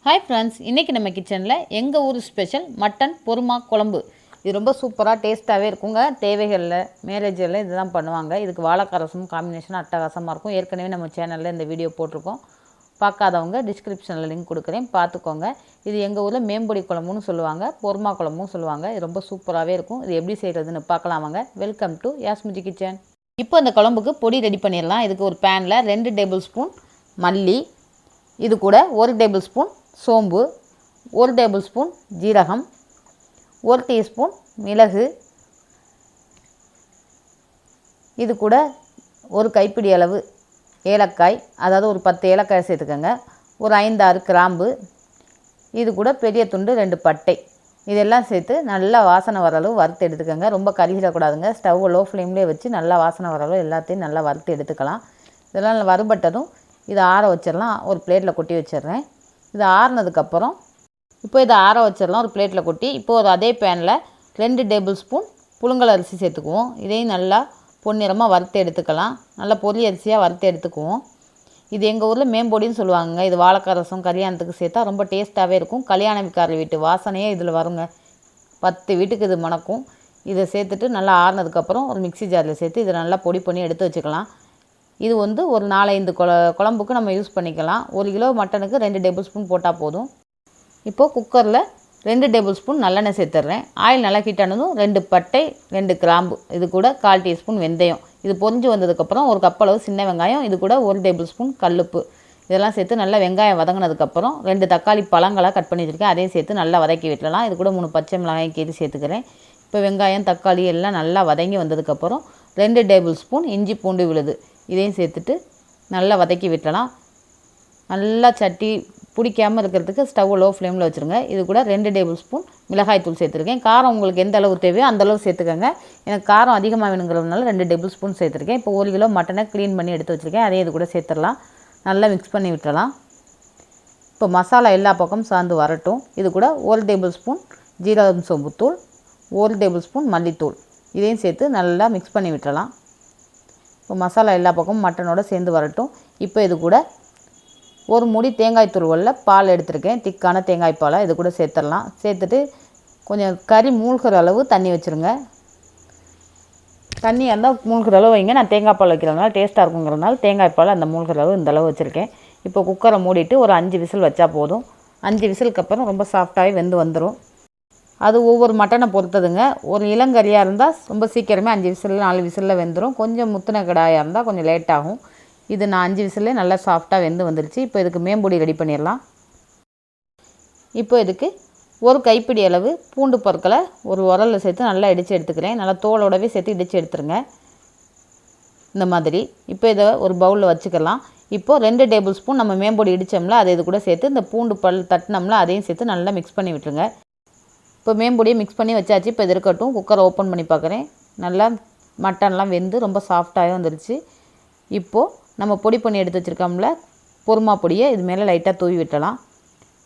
Hi friends, இன்றைக்கி நம்ம கிச்சனில் எங்கள் ஊர் ஸ்பெஷல் மட்டன் பொறுமா குழம்பு. இது ரொம்ப சூப்பராக டேஸ்ட்டாகவே இருக்குங்க. தேவைகளில் மேரேஜில் இதுதான் பண்ணுவாங்க. இதுக்கு வாழைக்காய் ரசம் காம்பினேஷன் அட்டகாசமாக இருக்கும். ஏற்கனவே நம்ம சேனலில் இந்த வீடியோ போட்டிருக்கோம். பார்க்காதவங்க டிஸ்கிரிப்ஷனில் லிங்க் கொடுக்குறேன், பார்த்துக்கோங்க. இது எங்கள் ஊரில் மேம்பொடி குழம்புன்னு சொல்லுவாங்க, பொறுமா குழம்புன்னு சொல்லுவாங்க. இது ரொம்ப சூப்பராகவே இருக்கும். இது எப்படி செய்கிறதுன்னு பார்க்கலாமாங்க. Welcome to Yasmiji kitchen. இப்போ இந்த குழம்புக்கு பொடி ரெடி பண்ணிடலாம். இதுக்கு ஒரு பேனில் 2 டேபிள் ஸ்பூன் மல்லி, இது கூட 1 டேபிள் ஸ்பூன் சோம்பு, 1 டேபிள் ஸ்பூன் ஜீரகம், 1 டீஸ்பூன் மிளகு, இது கூட ஒரு கைப்பிடி அளவு ஏலக்காய், அதாவது ஒரு 10 ஏலக்காய் சேர்த்துக்கோங்க. ஒரு 5-6 கிராம்பு, இது கூட பெரிய துண்டு 2 பட்டை, இதெல்லாம் சேர்த்து நல்லா வாசனை வர அளவு வறுத்து எடுத்துக்கோங்க. ரொம்ப கருகிடக்கூடாதுங்க. ஸ்டவ் லோ ஃப்ளேம்லேயே வச்சு நல்லா வாசனை வர அளவு எல்லாத்தையும் நல்லா வறுத்து எடுத்துக்கலாம். இதெல்லாம் வறுபட்டதும் இதை ஆற வச்சிடலாம். ஒரு பிளேட்டில் கொட்டி வச்சிடுறேன். இது ஆறுனதுக்கப்புறம் இப்போ இதை ஆற வச்சிடலாம் ஒரு பிளேட்டில் கொட்டி. இப்போது அதே பேனில் 2 டேபிள் ஸ்பூன் புழுங்கல் அரிசி சேர்த்துக்குவோம். இதையும் நல்லா பொன்னிறமாக வறுத்து எடுத்துக்கலாம். நல்லா பொரி அரிசியாக வறுத்து எடுத்துக்குவோம். இது எங்கள் ஊரில் மேம்பொடின்னு சொல்லுவாங்க. இது வாழைக்காய் ரசம் கல்யாணத்துக்கு சேர்த்தா ரொம்ப டேஸ்ட்டாகவே இருக்கும். கல்யாணக்கார வீட்டு வாசனையே இதில் வருங்க. 10 வீட்டுக்கு இது மணக்கும். இதை சேர்த்துட்டு நல்லா ஆறுனதுக்கப்புறம் ஒரு மிக்ஸி ஜாரில் சேர்த்து இதை நல்லா பொடி பண்ணி எடுத்து வச்சுக்கலாம். இது ஒரு 4-5 குழம்புக்கு நம்ம யூஸ் பண்ணிக்கலாம். 1 கிலோ மட்டனுக்கு 2 டேபிள் ஸ்பூன் போட்டால் போதும். இப்போது குக்கரில் 2 டேபிள் ஸ்பூன் நல்லெண்ணெய் சேர்த்துட்றேன். ஆயில் நல்லா ஹீட் ஆனதும் 2 பட்டை, 2 கிராம்பு, இது கூட 1/4 டீஸ்பூன் வெந்தயம், இது பொரிஞ்சு வந்ததுக்கப்புறம் ஒரு கப் அளவு சின்ன வெங்காயம், இது கூட 1 டேபிள் ஸ்பூன் கல்லுப்பு, இதெல்லாம் சேர்த்து நல்லா வெங்காயம் வதங்கினதுக்கப்புறம் 2 தக்காளி பழங்களாக கட் பண்ணி வச்சுருக்கேன். அதையும் சேர்த்து நல்லா வதக்கி விட்டுலாம். இது கூட 3 பச்சை மிளகாய் கீரி சேர்த்துக்கிறேன். இப்போ வெங்காயம் தக்காளி எல்லாம் நல்லா வதங்கி வந்ததுக்கப்புறம் 2 டேபிள் ஸ்பூன் இஞ்சி பூண்டு விழுது, இதையும் சேர்த்துட்டு நல்லா வதக்கி விட்டலாம். நல்லா சட்டி பிடிக்காமல் இருக்கிறதுக்கு ஸ்டவ் லோ ஃப்ளேமில் வச்சுருங்க. இது கூட 2 டேபிள் ஸ்பூன் மிளகாய் தூள் சேர்த்துருக்கேன். காரம் உங்களுக்கு எந்த அளவு தேவையோ அந்தளவு சேர்த்துக்கோங்க. எனக்கு காரம் அதிகமாக வேணுங்கிறதுனால 2 டேபிள் ஸ்பூன் சேர்த்துருக்கேன். இப்போ 1 கிலோ மட்டனை க்ளீன் பண்ணி எடுத்து வச்சுருக்கேன். அதே இது கூட சேர்த்துடலாம். நல்லா மிக்ஸ் பண்ணி விட்டுறலாம். இப்போ மசாலா எல்லா பக்கமும் சார்ந்து வரட்டும். இது கூட 1 டேபிள் ஸ்பூன் ஜீரகம் சோம்புத்தூள், 1 டேபிள் ஸ்பூன் மல்லித்தூள், இதையும் சேர்த்து நல்லா மிக்ஸ் பண்ணி விட்டுறலாம். இப்போ மசாலா எல்லா பக்கமும் மட்டனோடு சேர்ந்து வரட்டும். இப்போ இது கூட ஒரு மூடி தேங்காய் துருவலில் பால் எடுத்துருக்கேன். திக்கான தேங்காய் பாலை இது கூட சேர்த்துடலாம். சேர்த்துட்டு கொஞ்சம் கறி மூழ்கிற அளவு தண்ணி வச்சுருங்க. தண்ணி இருந்தால் மூழ்கிற அளவு வைங்க. நான் தேங்காய் பால் வைக்கிறதுனால டேஸ்ட்டாக இருக்குங்கிறதுனால தேங்காய் பால் அந்த மூழ்கிற அளவு இந்த அளவு வச்சுருக்கேன். இப்போ குக்கரை மூடிட்டு ஒரு 5 விசில் வச்சா போதும். 5 விசிலுக்கு அப்புறம் ரொம்ப சாஃப்டாகி வெந்து வந்துடும். அது ஒவ்வொரு மட்டனை பொறுத்ததுங்க. ஒரு இளங்கறியாக இருந்தால் ரொம்ப சீக்கிரமே 5 விசில் 4 விசிலில் வெந்துடும். கொஞ்சம் முத்தின கடாயாக இருந்தால் கொஞ்சம் லேட் ஆகும். இது நான் 5 விசிலே நல்லா சாஃப்டாக வெந்து வந்துருச்சு. இப்போ இதுக்கு மேம்பொடி ரெடி பண்ணிடலாம். இப்போ இதுக்கு ஒரு கைப்பிடி அளவு பூண்டு பற்களை ஒரு உரலில் சேர்த்து நல்லா இடித்து எடுத்துக்கிறேன். நல்லா தோலோடவே சேர்த்து இடித்து எடுத்துருங்க இந்த மாதிரி. இப்போ இதை ஒரு பவுலில் வச்சுக்கலாம். இப்போது 2 டேபிள் ஸ்பூன் நம்ம மேம்பொடி இடித்தோம்ல அதை இது கூட சேர்த்து இந்த பூண்டு பல் தட்டினோம்ல அதையும் சேர்த்து நல்லா மிக்ஸ் பண்ணி விட்டுருங்க. இப்போ மேம்பொடியை மிக்ஸ் பண்ணி வச்சாச்சு. இப்போ இது இருக்கட்டும். குக்கரை ஓப்பன் பண்ணி பார்க்குறேன். நல்லா மட்டன்லாம் வெந்து ரொம்ப சாஃப்டாகவே வந்துருச்சு. இப்போது நம்ம பொடி பண்ணி எடுத்து வச்சுருக்கோம்ல பொறுமா பொடியை இது மேலே லைட்டாக தூவி விட்டலாம்.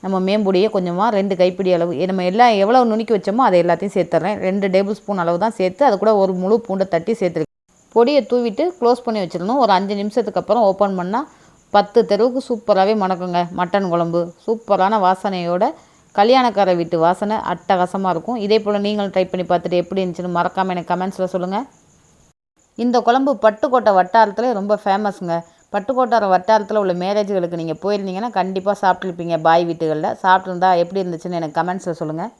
நம்ம மேம்பொடியை கொஞ்சமாக 2 கைப்பிடி அளவு நம்ம எல்லாம் எவ்வளோ நுணுக்கி வச்சோமோ அதை எல்லாத்தையும் சேர்த்துட்றேன். 2 டேபிள் ஸ்பூன் அளவு தான் சேர்த்து அது கூட ஒரு முழு பூண்டை தட்டி சேர்த்துருக்கேன். பொடியை தூவிட்டு க்ளோஸ் பண்ணி வச்சிடணும். ஒரு 5 நிமிஷத்துக்கு அப்புறம் ஓப்பன் பண்ணால் 10 தெருவுக்கு சூப்பராகவே மணக்குங்க. மட்டன் குழம்பு சூப்பரான வாசனையோட கல்யாணக்கார வீட்டு வாசனை அட்டகாசமாக இருக்கும். இதே போல் நீங்களும் ட்ரை பண்ணி பார்த்துட்டு எப்படி இருந்துச்சுன்னு மறக்காமல் எனக்கு கமெண்ட்ஸில் சொல்லுங்கள். இந்த குழம்பு பட்டுக்கோட்டை வட்டாரத்தில் ரொம்ப ஃபேமஸுங்க. பட்டுக்கோட்டை வட்டாரத்தில் உள்ள மேரேஜுகளுக்கு நீங்கள் போயிருந்தீங்கன்னா கண்டிப்பாக சாப்பிட்ருப்பீங்க. பாய் வீட்டுகளில் சாப்பிட்ருந்தா எப்படி இருந்துச்சுன்னு எனக்கு கமெண்ட்ஸில் சொல்லுங்கள்.